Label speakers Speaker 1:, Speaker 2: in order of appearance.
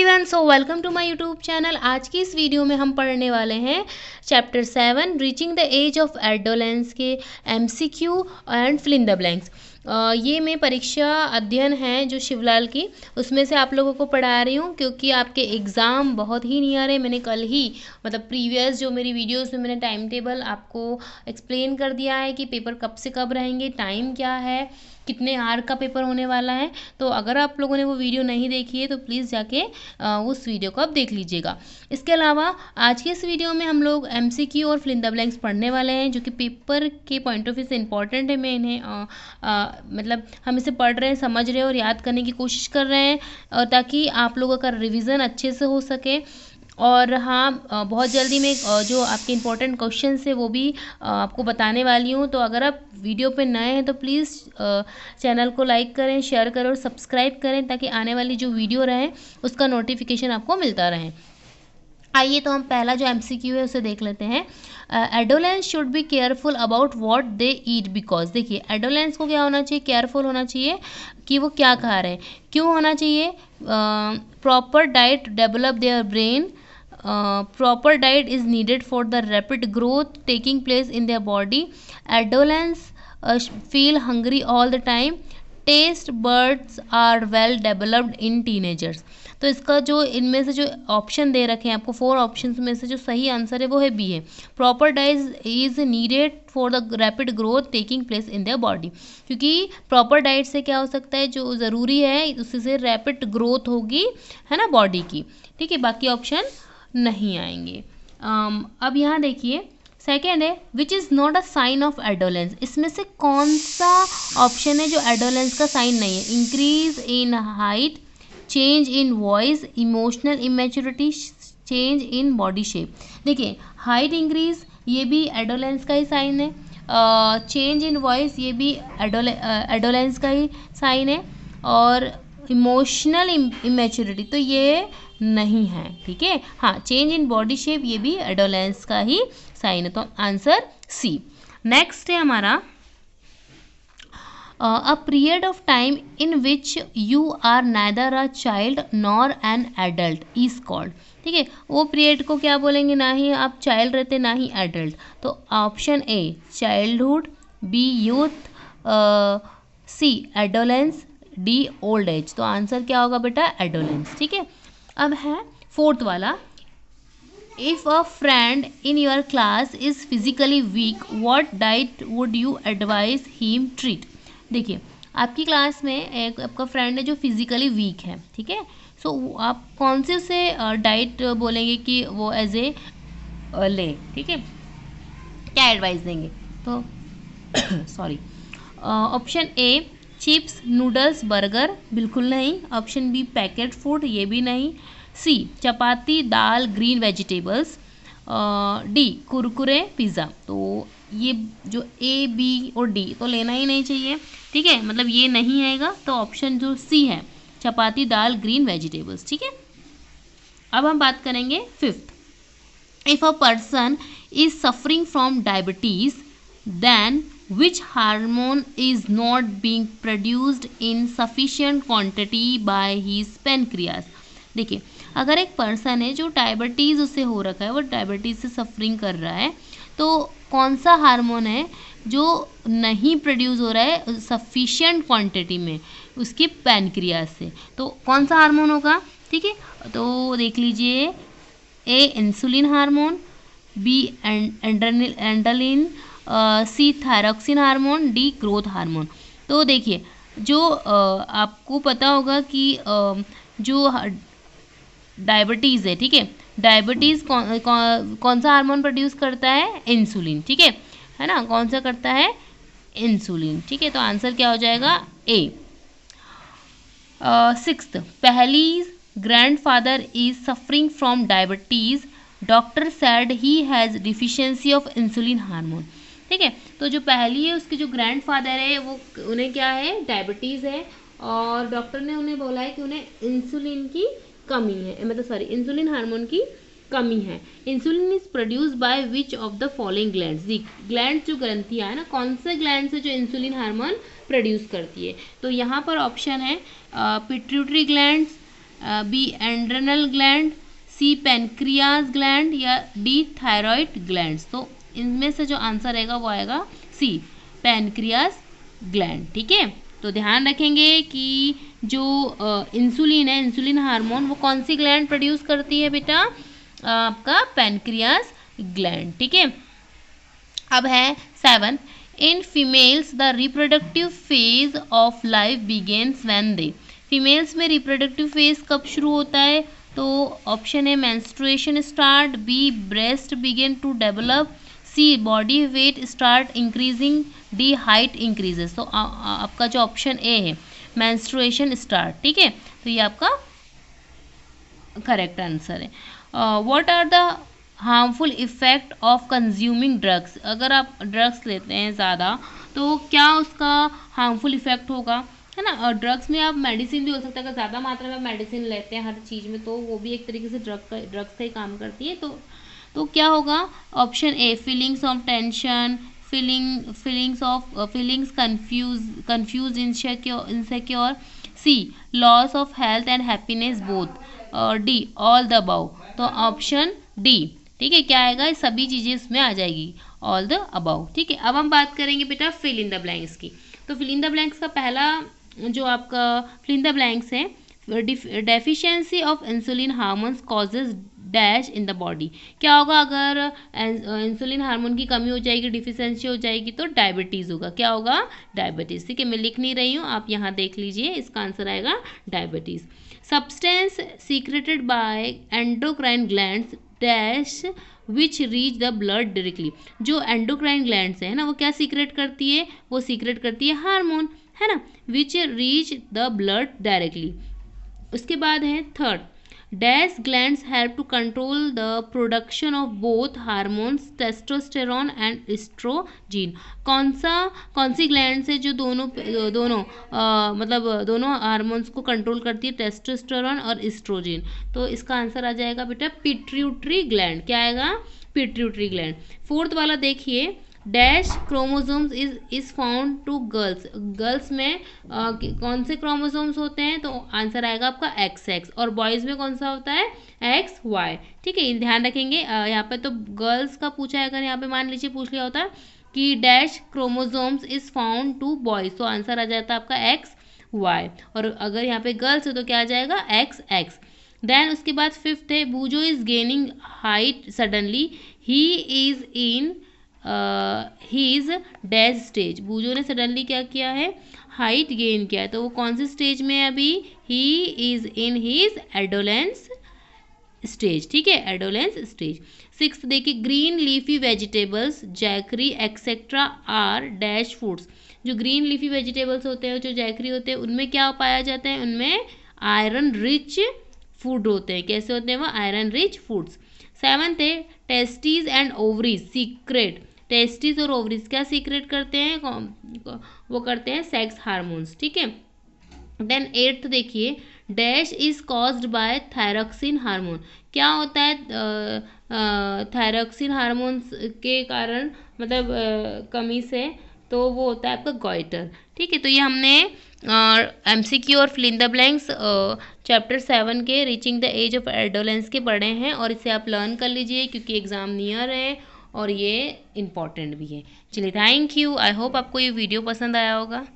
Speaker 1: Everyone, so welcome to my YouTube channel. आज की इस वीडियो में हम पढ़ने वाले हैं chapter 7 reaching the age of adolescence के MCQ and fill in the blanks. ये मैं परीक्षा अध्ययन है जो शिवलाल की, उसमें से आप लोगों को पढ़ा रही हूँ क्योंकि आपके एग्ज़ाम बहुत ही नियर है। मैंने कल ही मतलब प्रीवियस जो मेरी वीडियोस में मैंने टाइम टेबल आपको एक्सप्लेन कर दिया है कि पेपर कब से कब रहेंगे, टाइम क्या है, कितने आवर का पेपर होने वाला है। तो अगर आप लोगों ने वो वीडियो नहीं देखी है तो प्लीज़ जाके उस वीडियो को आप देख लीजिएगा। इसके अलावा आज के इस वीडियो में हम लोग एमसीक्यू और फिल इन द ब्लैंक्स पढ़ने वाले हैं जो कि पेपर के पॉइंट ऑफ व्यू से इंपॉर्टेंट है। मैं इन्हें मतलब हम इसे पढ़ रहे हैं, समझ रहे हैं और याद करने की कोशिश कर रहे हैं ताकि आप लोगों का रिवीजन अच्छे से हो सके। और हाँ, बहुत जल्दी मैं जो आपके इम्पोर्टेंट क्वेश्चन है वो भी आपको बताने वाली हूँ। तो अगर आप वीडियो पे नए हैं तो प्लीज़ चैनल को लाइक करें, शेयर करें और सब्सक्राइब करें ताकि आने वाली जो वीडियो रहे उसका नोटिफिकेशन आपको मिलता रहे। आइए तो हम पहला जो एमसीक्यू है उसे देख लेते हैं। Adolescence should be careful about what they eat because. देखिए, एडोलेंस को क्या होना चाहिए, केयरफुल होना चाहिए कि वो क्या खा रहे हैं। क्यों होना चाहिए? Proper diet develop their brain. Proper diet is needed for the rapid growth taking place in their body. Adolescents feel hungry all the time. Taste buds are well developed in teenagers. तो इसका जो इनमें से जो option दे रखे हैं आपको, 4 options में से जो सही आंसर है वो है बी है। Proper diet is needed for the rapid growth taking place in their body. क्योंकि प्रॉपर डाइट से क्या हो सकता है, जो ज़रूरी है उससे रैपिड ग्रोथ होगी, है ना, बॉडी की। ठीक है, बाकी ऑप्शन नहीं आएंगे। अब यहाँ देखिए, सेकेंड है which is not a sign of adolescence. इसमें से कौन सा ऑप्शन है जो एडोलेंस का साइन नहीं है? Increase in height, change in voice, emotional immaturity, change in body shape. देखिए, हाइट इंक्रीज ये भी एडोलेंस का ही साइन है। चेंज इन वॉइस ये भी एडोलेंस का ही साइन है। और इमोशनल इमेच्योरिटी तो ये नहीं है। ठीक है, हाँ, चेंज इन बॉडी शेप ये भी एडोलेंस का ही साइन है। तो आंसर सी। नेक्स्ट है हमारा a period of time in which you are neither a child nor an adult is called. ठीक है, वो पीरियड को क्या बोलेंगे? ना ही आप चाइल्ड रहते ना ही एडल्ट। तो option A childhood, B youth, C adolescence, D old age. तो आंसर क्या होगा बेटा? एडोलेंस। ठीक है, अब है फोर्थ वाला। If a friend in your class is physically weak what diet would you advise him treat. देखिए, आपकी क्लास में एक आपका फ्रेंड है जो फिजिकली वीक है। ठीक है, सो आप कौन से उसे डाइट बोलेंगे कि वो एज ए ले। ठीक है, क्या एडवाइस देंगे? तो sorry, option A chips, noodles, burger, बिल्कुल नहीं। ऑप्शन बी पैकेट फूड, ये भी नहीं। सी चपाती, दाल, green vegetables. D Kurkure, pizza. तो ये जो ए, बी और डी तो लेना ही नहीं चाहिए। ठीक है, मतलब ये नहीं आएगा। तो ऑप्शन जो सी है, चपाती, दाल, ग्रीन वेजिटेबल्स। ठीक है, अब हम बात करेंगे fifth. If a person is suffering from diabetes then which hormone is not being produced in sufficient quantity by his pancreas। देखिए, अगर एक पर्सन है जो डायबिटीज़ उसे हो रखा है, वो डायबिटीज़ से सफरिंग कर रहा है, तो कौन सा हार्मोन है जो नहीं प्रोड्यूस हो रहा है सफिशिएंट क्वांटिटी में उसकी पैनक्रियाज से? तो कौन सा हार्मोन होगा? ठीक है, तो देख लीजिए, A insulin hormone, B adrenaline, C thyroxine hormone, D growth hormone. तो देखिए, जो आपको पता होगा कि जो डायबिटीज़ है, ठीक है, डायबिटीज़ कौन सा हार्मोन प्रोड्यूस करता है? इंसुलिन। ठीक है ना, कौन सा करता है? इंसुलिन। ठीक है, तो आंसर क्या हो जाएगा? ए। सिक्स्थ, पहली grandfather is suffering from diabetes, doctor sad he has deficiency of insulin hormone. ठीक है, तो जो पहली है उसके जो ग्रैंडफादर है वो उन्हें क्या है? डायबिटीज़ है, और डॉक्टर ने उन्हें बोला है कि उन्हें इंसुलिन की कमी है, मतलब सॉरी, इंसुलिन हार्मोन की कमी है। Insulin is produce by which of the following glands. Gland जो ग्रंथियाँ है ना, कौन से ग्लैंड से जो इंसुलिन हार्मोन प्रोड्यूस करती है? तो यहाँ पर ऑप्शन है pituitary glands, B adrenal gland, C pancreas gland या डी थायराइड ग्लैंड। तो इनमें से जो आंसर रहेगा वो आएगा सी पेनक्रियाज ग्लैंड। ठीक है, तो ध्यान रखेंगे कि जो इंसुलिन है, इंसुलिन हार्मोन, वो कौन सी ग्लैंड प्रोड्यूस करती है बेटा? आपका पेनक्रियाज ग्लैंड। ठीक है, अब है 7, in females the reproductive phase of life begins when they. Females में रिप्रोडक्टिव फेज कब शुरू होता है? तो ऑप्शन है menstruation start, B breast begin to develop, C body weight start increasing, D height increases. तो आपका जो ऑप्शन ए है मेंस्ट्रुएशन स्टार्ट। ठीक है, तो ये आपका करेक्ट आंसर है। What are the harmful effect of consuming drugs. अगर आप ड्रग्स लेते हैं ज़्यादा तो क्या उसका हार्मफुल इफ़ेक्ट होगा, है ना? और ड्रग्स में आप मेडिसिन भी हो सकता है, अगर ज़्यादा मात्रा में मेडिसिन लेते हैं हर चीज़ में तो वो भी एक तरीके से ड्रग्स का ही काम करती है। तो क्या होगा? Option A feelings of tension, feelings confuse insecure, C loss of health and happiness both, और डी ऑल द अबव। तो ऑप्शन डी, ठीक है, क्या आएगा? ये सभी चीज़ें इसमें आ जाएगी, ऑल द अबव। ठीक है, अब हम बात करेंगे बेटा फिल इन द ब्लैंक्स की। तो फिल इन द ब्लैंक्स का पहला जो आपका फिल इन द ब्लैंक्स है, deficiency of insulin hormones causes dash in the body. क्या होगा अगर इंसुलिन हार्मोन की कमी हो जाएगी, डिफिशियंसी हो जाएगी, तो डायबिटीज़ होगा। क्या होगा? डायबिटीज़। ठीक है, मैं लिख नहीं रही हूँ, आप यहाँ देख लीजिए, इसका आंसर आएगा diabetes. Substance secreted by endocrine glands dash which reach the blood directly. जो एंडोक्राइन ग्लैंड्स है ना, वो क्या सीक्रेट करती है? वो सीक्रेट करती है हार्मोन, है ना, which reach the blood directly. उसके बाद है third, dash glands have to control the production of both hormones testosterone and oestrogen. कौन सी ग्लैंड्स है जो दोनों हार्मोन्स को कंट्रोल करती है, टेस्टोस्टेरोन और एस्ट्रोजीन? तो इसका आंसर आ जाएगा बेटा पिट्यूटरी ग्लैंड। क्या आएगा? Pituitary gland. फोर्थ वाला देखिए, dash chromosomes is found to girls. Girls में कौन से क्रोमोसोम्स होते हैं? तो आंसर आएगा आपका XX, और बॉयज़ में कौन सा होता है? XY। ठीक है, ध्यान रखेंगे, यहाँ पे तो गर्ल्स का पूछा है, अगर यहाँ पे मान लीजिए पूछ लिया होता कि dash chromosomes is found to boys, तो आंसर आ जाता है आपका XY, और अगर यहाँ पे गर्ल्स है तो क्या आ जाएगा? XX। देन उसके बाद फिफ्थ है, Boojho is gaining height suddenly, he is in his dash stage. Boojho ने सडनली क्या किया है? हाइट गेन किया है, तो वो कौन से स्टेज में है अभी? He is in his adolescence stage. ठीक है, एडोलेंस स्टेज। सिक्स्थ देखिए, green leafy vegetables jaggery etcetera are dash foods. जो ग्रीन लीफी वेजिटेबल्स होते हैं, जो जैकरी होते हैं, उनमें क्या पाया जाता है? उनमें आयरन रिच फूड होते हैं। कैसे होते हैं वो? Iron rich foods. सेवंथ है, testes and ovaries secrete. Testis और ओवरीज क्या सीक्रेट करते हैं? वो करते हैं सेक्स हार्मोन्स। ठीक है, देन एट्थ देखिए, dash is caused by thyroxine hormone. क्या होता है थायरॉक्सिन हार्मोन्स के कारण, मतलब कमी से? तो वो होता है आपका गॉइटर। ठीक है, तो ये हमने MCQ और fill in the blanks chapter 7 के reaching the age of adolescence के पढ़े हैं, और इसे आप लर्न कर लीजिए क्योंकि एग्ज़ाम नियर है और ये इम्पॉर्टेंट भी है। चलिए, थैंक यू। आई होप आपको ये वीडियो पसंद आया होगा।